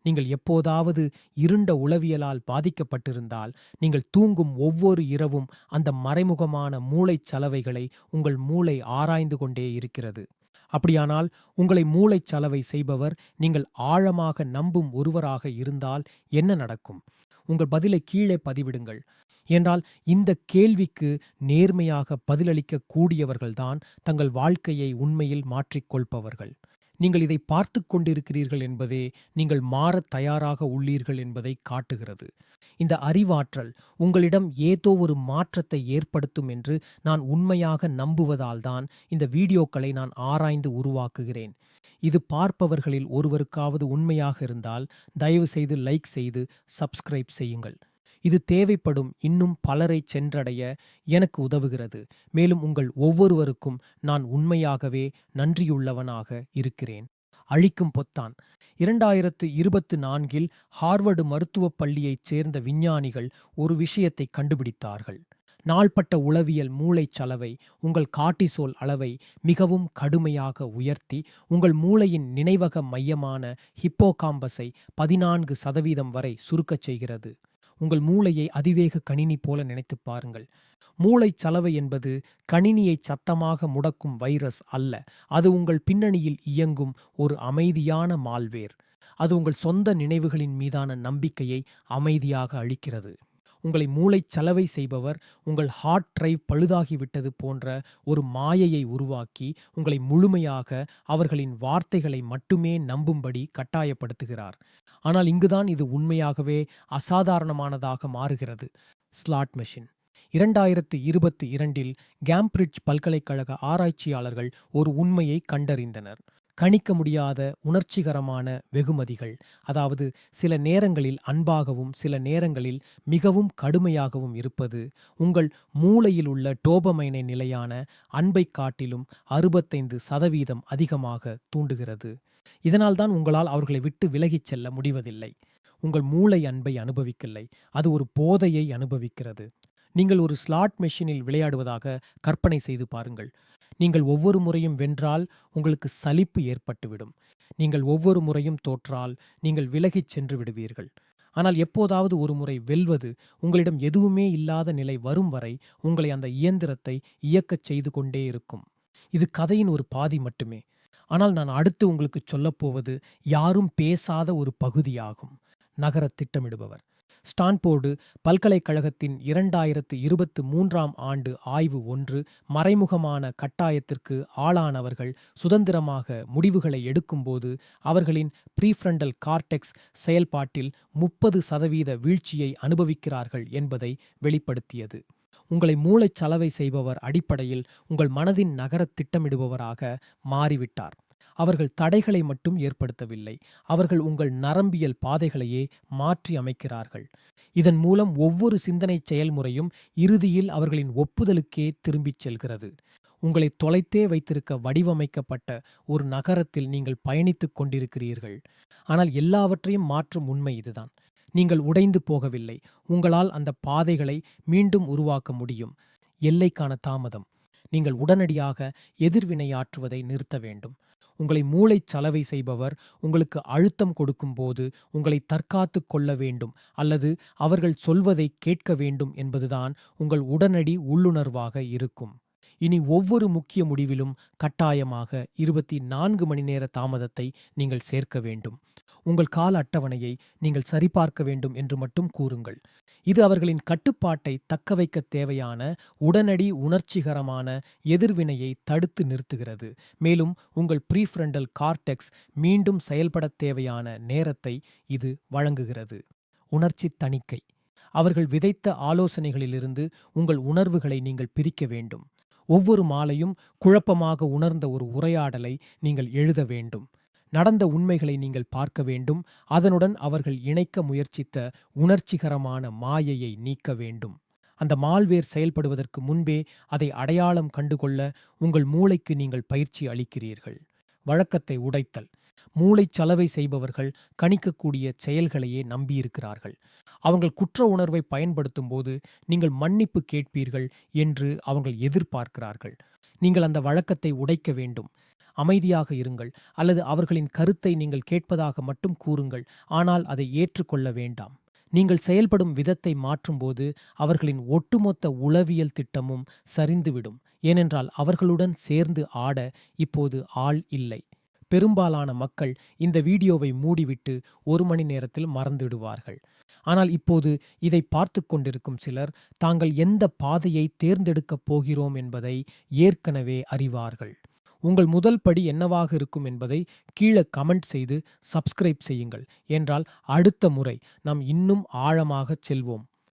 நீங்கள் எப்போதாவது இருண்ட உளவியலால் பாதிக்கப்பட்டிருந்தால், நீங்கள் தூங்கும் ஒவ்வொரு இரவும் அந்த மறைமுகமான மூளைச் சலவைகளை உங்கள் மூளை ஆராய்ந்து கொண்டே இருக்கிறது. அப்படியானால், உங்களை மூளைச் சலவை செய்பவர் நீங்கள் ஆழமாக நம்பும் ஒருவராக இருந்தால் என்ன நடக்கும்? உங்கள் பதிலை கீழே பதிவிடுங்கள். என்றால் இந்த கேள்விக்கு நேர்மையாக பதிலளிக்க கூடியவர்கள்தான் தங்கள் வாழ்க்கையை உண்மையில் மாற்றிக்கொள்பவர்கள். நீங்கள் இதை பார்த்து கொண்டிருக்கிறீர்கள் என்பதே நீங்கள் மாறத் தயாராக உள்ளீர்கள் என்பதை காட்டுகிறது. இந்த அறிவாற்றல் உங்களிடம் ஏதோ ஒரு மாற்றத்தை ஏற்படுத்தும் என்று நான் உண்மையாக நம்புவதால்தான் இந்த வீடியோக்களை நான் ஆராய்ந்து உருவாக்குகிறேன். இது பார்ப்பவர்களில் ஒருவருக்காவது உண்மையாக இருந்தால் தயவு செய்து லைக் செய்து சப்ஸ்கிரைப் செய்யுங்கள். இது தேவைப்படும் இன்னும் பலரை சென்றடைய எனக்கு உதவுகிறது. மேலும் உங்கள் ஒவ்வொருவருக்கும் நான் உண்மையாகவே நன்றியுள்ளவனாக இருக்கிறேன். அழிக்கும் பொத்தான். 2024 ஹார்வர்டு மருத்துவப் பள்ளியைச் சேர்ந்த விஞ்ஞானிகள் ஒரு விஷயத்தை கண்டுபிடித்தார்கள். நாள்பட்ட உளவியல் மூளைச் சலவை உங்கள் கார்ட்டிசோல் அளவை மிகவும் கடுமையாக உயர்த்தி உங்கள் மூளையின் நினைவக மையமான ஹிப்போகாம்பஸை 14% வரை சுருக்கச் செய்கிறது. உங்கள் மூளையை அதிவேக கணினி போல நினைத்துப் பாருங்கள். மூளைச் சலவை என்பது கணினியை சத்தமாக முடக்கும் வைரஸ் அல்ல. அது உங்கள் பின்னணியில் இயங்கும் ஒரு அமைதியான மால்வேர். அது உங்கள் சொந்த நினைவுகளின் மீதான நம்பிக்கையை அமைதியாக அளிக்கிறது. உங்களை மூளைச் சலவை செய்பவர் உங்கள் ஹார்ட் டிரைவ் பழுதாகிவிட்டது போன்ற ஒரு மாயையை உருவாக்கி உங்களை முழுமையாக அவர்களின் வார்த்தைகளை மட்டுமே நம்பும்படி கட்டாயப்படுத்துகிறார். ஆனால் இங்குதான் இது உண்மையாகவே அசாதாரணமானதாக மாறுகிறது. Slot machine. 2022 கேம்பிரிட்ஜ் பல்கலைக்கழக ஆராய்ச்சியாளர்கள் ஒரு உண்மையை கண்டறிந்தனர். கணிக்க முடியாத உணர்ச்சிகரமான வெகுமதிகள், அதாவது சில நேரங்களில் அன்பாகவும் சில நேரங்களில் மிகவும் கடுமையாகவும் இருப்பது, உங்கள் மூளையில் உள்ள டோபமைனை நிலையான அன்பைக் காட்டிலும் 65% அதிகமாக தூண்டுகிறது. இதனால்தான் உங்களால் அவர்களை விட்டு விலகிச் செல்ல முடிவதில்லை. உங்கள் மூளை அன்பை அனுபவிக்கவில்லை, அது ஒரு போதையை அனுபவிக்கிறது. நீங்கள் ஒரு ஸ்லாட் மெஷினில் விளையாடுவதாக கற்பனை செய்து பாருங்கள். நீங்கள் ஒவ்வொரு முறையும் வென்றால் உங்களுக்கு சலிப்பு ஏற்பட்டுவிடும். நீங்கள் ஒவ்வொரு முறையும் தோற்றால் நீங்கள் விலகிச் சென்று விடுவீர்கள். ஆனால் எப்போதாவது ஒரு முறை வெல்வது, உங்களிடம் எதுவுமே இல்லாத நிலை வரும் வரை உங்களை அந்த இயந்திரத்தை இயக்கச் செய்து கொண்டே இருக்கும். இது கதையின் ஒரு பாதி மட்டுமே. ஆனால் நான் அடுத்து உங்களுக்கு சொல்லப்போவது யாரும் பேசாத ஒரு பகுதியாகும். நகர திட்டமிடுபவர். ஸ்டான்போர்டு பல்கலைக்கழகத்தின் 2023 ஆண்டு ஆய்வு ஒன்று மறைமுகமான கட்டாயத்திற்கு ஆளானவர்கள் சுதந்திரமாக முடிவுகளை எடுக்கும்போது அவர்களின் ப்ரீஃப்ரண்டல் கார்டெக்ஸ் செயல்பாட்டில் 30% வீழ்ச்சியை அனுபவிக்கிறார்கள் என்பதை வெளிப்படுத்தியது. உங்களை மூளைச் சலவை செய்பவர் அடிப்படையில் உங்கள் மனதின் நகரத் திட்டமிடுபவராக மாறிவிட்டார். அவர்கள் தடைகளை மட்டும் ஏற்படுத்தவில்லை, அவர்கள் உங்கள் நரம்பியல் பாதைகளையே மாற்றி அமைக்கிறார்கள். இதன் மூலம் ஒவ்வொரு சிந்தனை செயல்முறையும் இறுதியில் அவர்களின் ஒப்புதலுக்கே திரும்பிச் செல்கிறது. உங்களை தொலைத்தே வைத்திருக்க வடிவமைக்கப்பட்ட ஒரு நகரத்தில் நீங்கள் பயணித்துக் கொண்டிருக்கிறீர்கள். ஆனால் எல்லாவற்றையும் மாற்றும் உண்மை இதுதான். நீங்கள் உடைந்து போகவில்லை. உங்களால் அந்த பாதைகளை மீண்டும் உருவாக்க முடியும். எல்லைக்கான தாமதம். நீங்கள் உடனடியாக எதிர்வினையாற்றுவதை நிறுத்த வேண்டும். உங்களை மூளைச் சலவை செய்பவர் உங்களுக்கு அழுத்தம் கொடுக்கும்போது உங்களை தற்காத்து கொள்ள வேண்டும் அல்லது அவர்கள் சொல்வதை கேட்க வேண்டும் என்பதுதான் உங்கள் உடனடி உள்ளுணர்வாக இருக்கும். இனி ஒவ்வொரு முக்கிய முடிவிலும் கட்டாயமாக 24 மணி நேர தாமதத்தை நீங்கள் சேர்க்க வேண்டும். உங்கள் கால அட்டவணையை நீங்கள் சரிபார்க்க வேண்டும் என்று மட்டும் கூறுங்கள். இது அவர்களின் கட்டுப்பாட்டை தக்கவைக்க தேவையான உடனடி உணர்ச்சிகரமான எதிர்வினையை தடுத்து நிறுத்துகிறது. மேலும் உங்கள் ப்ரீஃப்ரண்டல் கார்டெக்ஸ் மீண்டும் செயல்படத் தேவையான நேரத்தை இது வழங்குகிறது. உணர்ச்சி தணிக்கை. அவர்கள் விதைத்த ஆலோசனைகளிலிருந்து உங்கள் உணர்வுகளை நீங்கள் பிரிக்க வேண்டும். ஒவ்வொரு மாலையும் குழப்பமாக உணர்ந்த ஒரு உரையாடலை நீங்கள் எழுத வேண்டும். நடந்த உண்மைகளை நீங்கள் பார்க்க வேண்டும். அதனுடன் அவர்கள் இணைக்க முயற்சித்த உணர்ச்சிகரமான மாயையை நீக்க வேண்டும். அந்த மால்வேர் செயல்படுவதற்கு முன்பே அதை அடையாளம் கண்டுகொள்ள உங்கள் மூளைக்கு நீங்கள் பயிற்சி அளிக்கிறீர்கள். வழக்கத்தை உடைத்தல். மூளைச் சலவை செய்பவர்கள் கணிக்கக்கூடிய செயல்களையே நம்பியிருக்கிறார்கள். அவங்கள் குற்ற உணர்வை பயன்படுத்தும் போது நீங்கள் மன்னிப்பு கேட்பீர்கள் என்று அவர்கள் எதிர்பார்க்கிறார்கள். நீங்கள் அந்த வழக்கத்தை உடைக்க வேண்டும். அமைதியாக இருங்கள் அல்லது அவர்களின் கருத்தை நீங்கள் கேட்பதாக மட்டும் கூறுங்கள். ஆனால் அதை ஏற்றுக்கொள்ள வேண்டாம். நீங்கள் செயல்படும் விதத்தை மாற்றும்போது அவர்களின் ஒட்டுமொத்த உளவியல் திட்டமும் சரிந்துவிடும். ஏனென்றால் அவர்களுடன் சேர்ந்து ஆட இப்போது ஆள் இல்லை. பெரும்பாலான மக்கள் இந்த வீடியோவை மூடிவிட்டு 1 மணி நேரத்தில் மறந்துவிடுவார்கள். ஆனால் இப்போது இதை பார்த்துக் கொண்டிருக்கும் சிலர் தாங்கள் எந்த பாதையை தேர்ந்தெடுக்கப் போகிறோம் என்பதை ஏற்கனவே அறிவார்கள். உங்கள் முதல் படி என்னவாக இருக்கும் என்பதை கீழே கமெண்ட் செய்து சப்ஸ்கிரைப் செய்யுங்கள். என்றால் அடுத்த முறை நாம் இன்னும் ஆழமாகச் செல்வோம்.